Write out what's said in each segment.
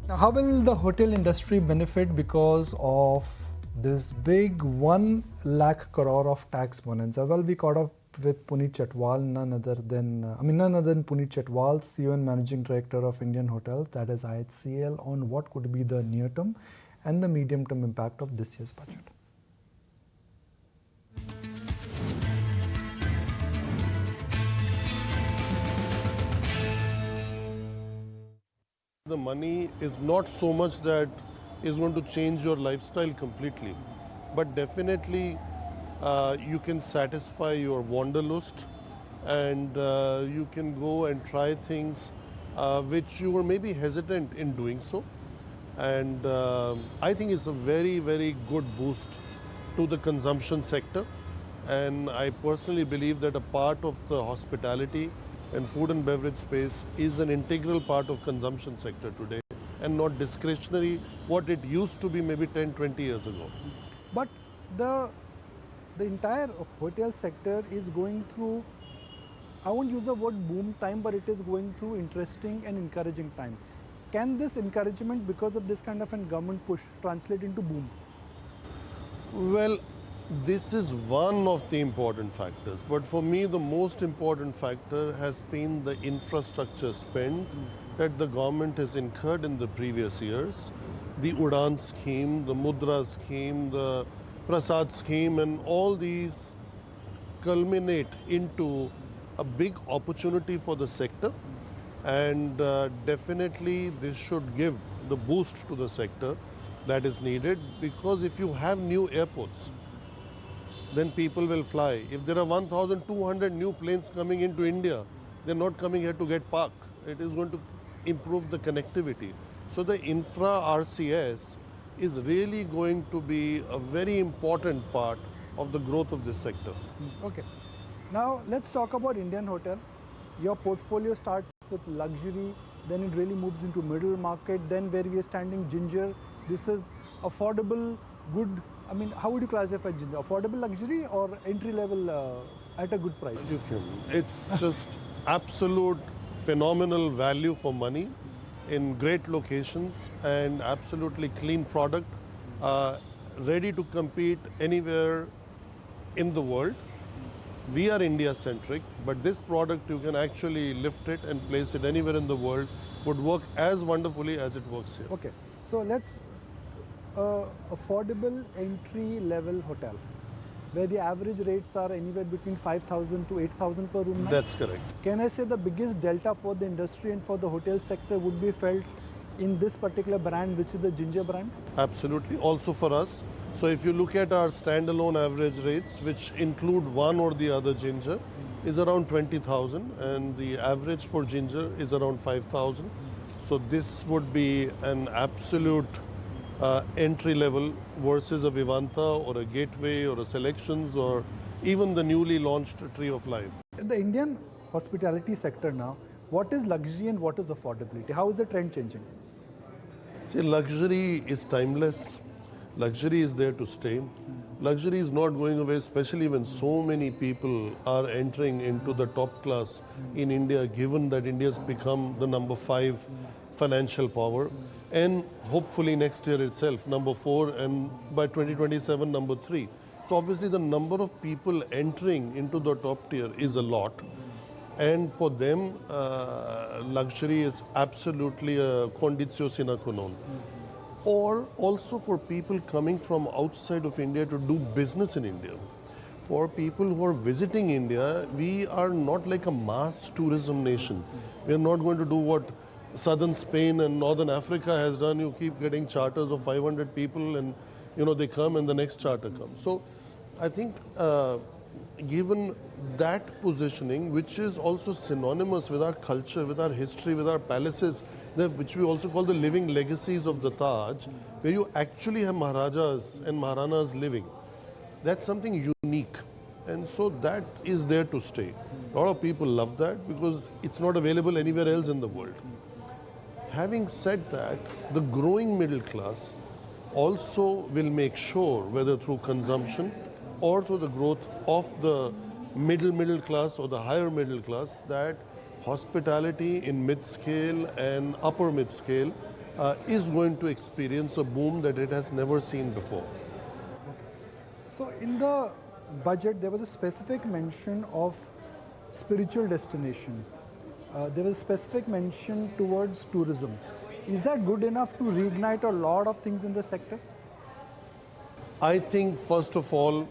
Now, how will the hotel industry benefit because of this big 1 lakh crore of tax bonanza? Well, we caught up with Puneet Chhatwal, none other than Puneet Chhatwal, CEO and Managing Director of Indian Hotels, that is IHCL, on what could be the near-term and the medium-term impact of this year's budget. The money is not so much that is going to change your lifestyle completely, but definitely you can satisfy your wanderlust and you can go and try things which you were maybe hesitant in doing so. And I think it's a very, very good boost to the consumption sector. And I personally believe that a part of the hospitality and food and beverage space is an integral part of consumption sector today and not discretionary what it used to be maybe 10, 20 years ago. But the entire hotel sector is going through, I won't use the word boom time, but it is going through interesting and encouraging time. Can this encouragement, because of this kind of a government push, translate into boom? Well, this is one of the important factors, but for me the most important factor has been the infrastructure spend that the government has incurred in the previous years. The Udan scheme, the Mudra scheme, the Prasad scheme, and all these culminate into a big opportunity for the sector, and definitely this should give the boost to the sector that is needed, because if you have new airports, then people will fly. If there are 1,200 new planes coming into India, they're not coming here to get parked. It is going to improve the connectivity. So the infra RCS is really going to be a very important part of the growth of this sector. Okay. Now let's talk about Indian Hotel. Your portfolio starts with luxury, then it really moves into middle market, then where we are standing, Ginger. This is affordable, good. I mean, how would you classify Ginger? Affordable luxury or entry level at a good price? It's just absolute phenomenal value for money in great locations and absolutely clean product, ready to compete anywhere in the world. We are India centric, but this product you can actually lift it and place it anywhere in the world, would work as wonderfully as it works here. Okay, so let's affordable entry level hotel where the average rates are anywhere between 5,000 to 8,000 per room night. That's correct. Can I say the biggest delta for the industry and for the hotel sector would be felt in this particular brand, which is the Ginger brand? Absolutely, also for us. So if you look at our standalone average rates, which include one or the other Ginger, is around 20,000, and the average for Ginger is around 5,000. So this would be an absolute entry level versus a Vivanta or a Gateway or a Selections or even the newly launched Tree of Life. In the Indian hospitality sector now, what is luxury and what is affordability? How is the trend changing? See, luxury is timeless. Luxury is there to stay. Luxury is not going away, especially when so many people are entering into the top class in India, given that India has become the number 5 financial power, and hopefully next year itself, number 4, and by 2027, number 3. So obviously the number of people entering into the top tier is a lot. And for them, luxury is absolutely a conditio sine qua non. Or also for people coming from outside of India to do business in India. For people who are visiting India, we are not like a mass tourism nation. We are not going to do what southern Spain and northern Africa has done. You keep getting charters of 500 people and they come and the next charter comes. So I think given that positioning, which is also synonymous with our culture, with our history, with our palaces, which we also call the living legacies of the Taj, where you actually have Maharajas and Maharanas living. That's something unique. And so that is there to stay. A lot of people love that because it's not available anywhere else in the world. Having said that, the growing middle class also will make sure, whether through consumption or through the growth of the middle class or the higher middle class, that hospitality in mid-scale and upper mid-scale is going to experience a boom that it has never seen before. So in the budget, there was a specific mention of spiritual destination. There was specific mention towards tourism. Is that good enough to reignite a lot of things in the sector? I think, first of all,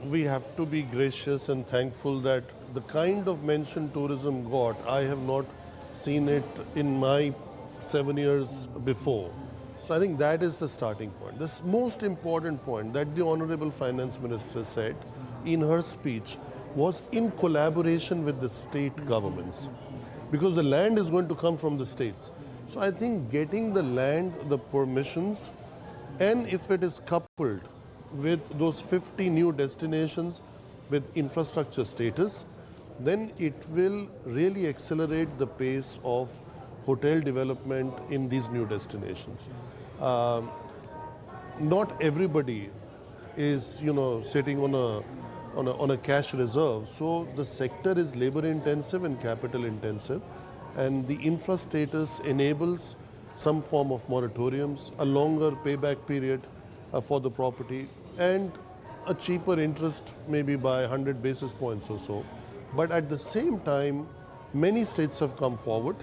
we have to be gracious and thankful that the kind of mention tourism got, I have not seen it in my 7 years before. So I think that is the starting point. The most important point that the Honorable Finance Minister said in her speech was in collaboration with the state governments, because the land is going to come from the states. So I think getting the land, the permissions, and if it is coupled with those 50 new destinations with infrastructure status, then it will really accelerate the pace of hotel development in these new destinations. Not everybody is, sitting on a cash reserve. So the sector is labor intensive and capital intensive, and the infra status enables some form of moratoriums, a longer payback period for the property, and a cheaper interest maybe by 100 basis points or so. But at the same time, many states have come forward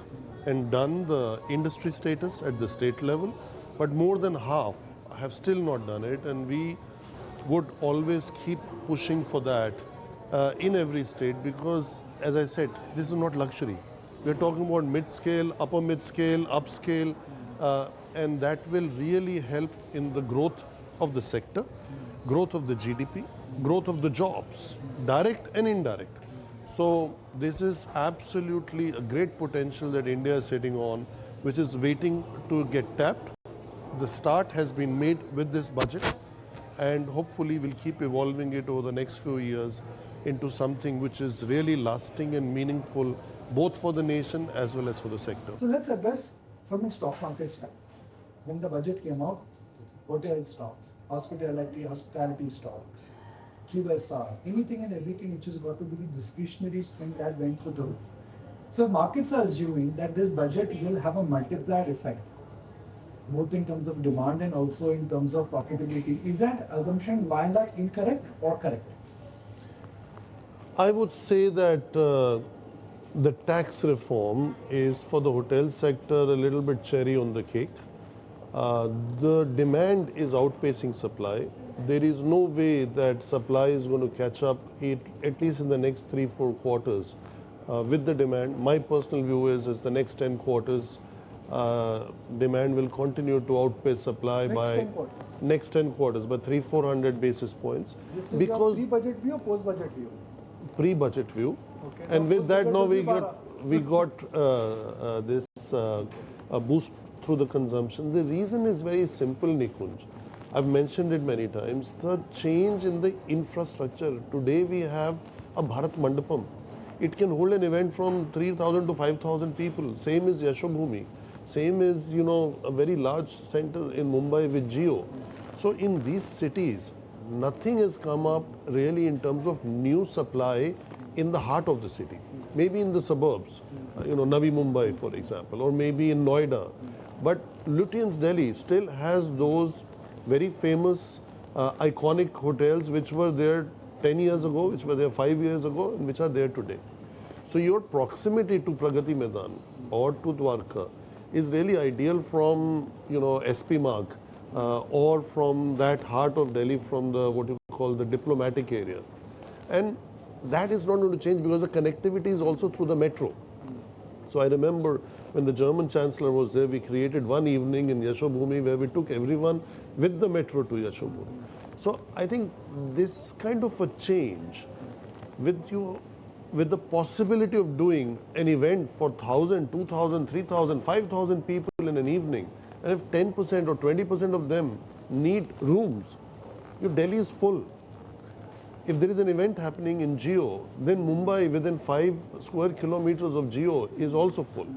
and done the industry status at the state level, but more than half have still not done it, and we would always keep pushing for that in every state, because, as I said, this is not luxury. We're talking about mid-scale, upper mid-scale, upscale, and that will really help in the growth of the sector, growth of the GDP, growth of the jobs, direct and indirect. So this is absolutely a great potential that India is sitting on, which is waiting to get tapped. The start has been made with this budget, and hopefully we'll keep evolving it over the next few years into something which is really lasting and meaningful, both for the nation as well as for the sector. So let's address from a stock market side. When the budget came out, hotel stocks, hospitality stocks, QSR, anything and everything which has got to be discretionary spend that went through the roof. So markets are assuming that this budget will have a multiplier effect, both in terms of demand and also in terms of profitability. Is that assumption by and large incorrect or correct? I would say that the tax reform is for the hotel sector a little bit cherry on the cake. The demand is outpacing supply. There is no way that supply is going to catch up, at least in the next 3-4 quarters, with the demand. My personal view is the next 10 quarters, demand will continue to outpace supply by next 10 quarters by 300-400 basis points. This is because your pre-budget view or post-budget view? Pre-budget view. Okay. And with that now we got this a boost through the consumption. The reason is very simple, Nikunj. I've mentioned it many times. The change in the infrastructure. Today we have a Bharat Mandapam. It can hold an event from 3,000 to 5,000 people. Same is Yashobhumi. Same is, a very large center in Mumbai with Jio. So in these cities, nothing has come up really in terms of new supply in the heart of the city. Maybe in the suburbs, Navi Mumbai, for example, or maybe in Noida. But Lutyens Delhi still has those very famous, iconic hotels which were there 10 years ago, which were there 5 years ago, and which are there today. So your proximity to Pragati Maidan or to Dwarka is really ideal from, SP Marg or from that heart of Delhi, from the what you call the diplomatic area. And that is not going to change because the connectivity is also through the metro. So I remember when the German Chancellor was there, we created one evening in Yashobhumi where we took everyone with the metro to Yashobhumi. So I think this kind of a change with the possibility of doing an event for 1,000, 2,000, 3,000, 5,000 people in an evening, and if 10% or 20% of them need rooms, your Delhi is full. If there is an event happening in Jio, then Mumbai within 5 square kilometers of Jio is also full.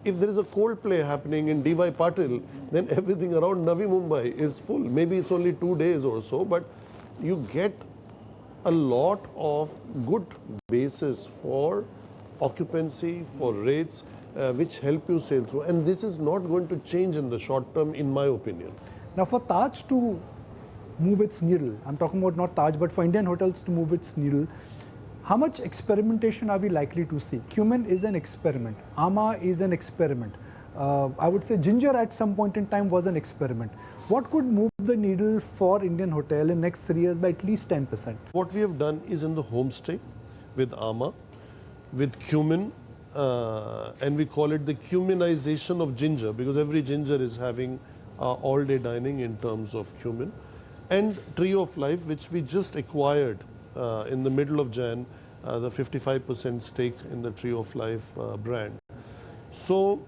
If there is a Coldplay happening in DY Patil, then everything around Navi Mumbai is full. Maybe it's only 2 days or so, but you get a lot of good basis for occupancy, for rates, which help you sail through. And this is not going to change in the short term, in my opinion. Now, for Taj to move its needle, I'm talking about not Taj, but for Indian hotels to move its needle, how much experimentation are we likely to see? Cumin is an experiment. Ama is an experiment. I would say ginger at some point in time was an experiment. What could move the needle for Indian hotel in next 3 years by at least 10%? What we have done is in the homestay with Ama, with cumin, and we call it the cuminization of ginger, because every ginger is having all-day dining in terms of cumin. And Tree of Life, which we just acquired in the middle of Jan, the 55% stake in the Tree of Life brand. So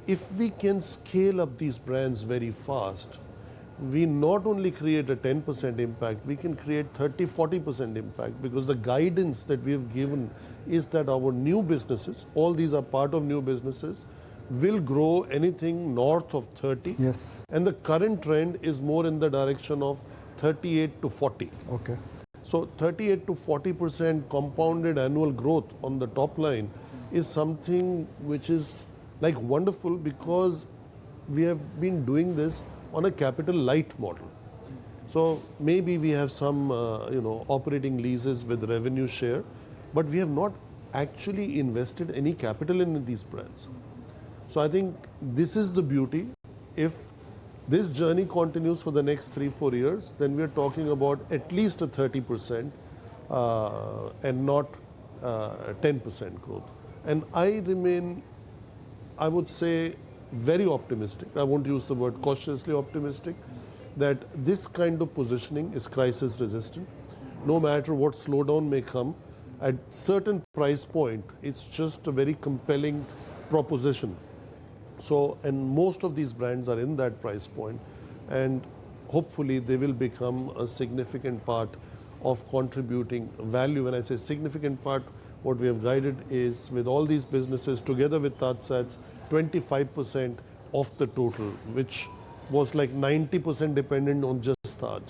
if we can scale up these brands very fast, we not only create a 10% impact, we can create 30-40% impact, because the guidance that we have given is that our new businesses, all these are part of new businesses, will grow anything north of 30. Yes. And the current trend is more in the direction of 38 to 40. Okay. So 38 to 40% compounded annual growth on the top line is something which is like wonderful, because we have been doing this on a capital light model. So maybe we have some operating leases with revenue share, but we have not actually invested any capital in these brands. So I think this is the beauty. If this journey continues for the next 3-4 years, then we are talking about at least a 30% and not 10% growth. And I remain, I would say, very optimistic. I won't use the word cautiously optimistic, that this kind of positioning is crisis resistant. No matter what slowdown may come, at certain price point, it's just a very compelling proposition. So, and most of these brands are in that price point, and hopefully they will become a significant part of contributing value. When I say significant part, what we have guided is, with all these businesses together with TajSATS, 25% of the total, which was like 90% dependent on just Taj.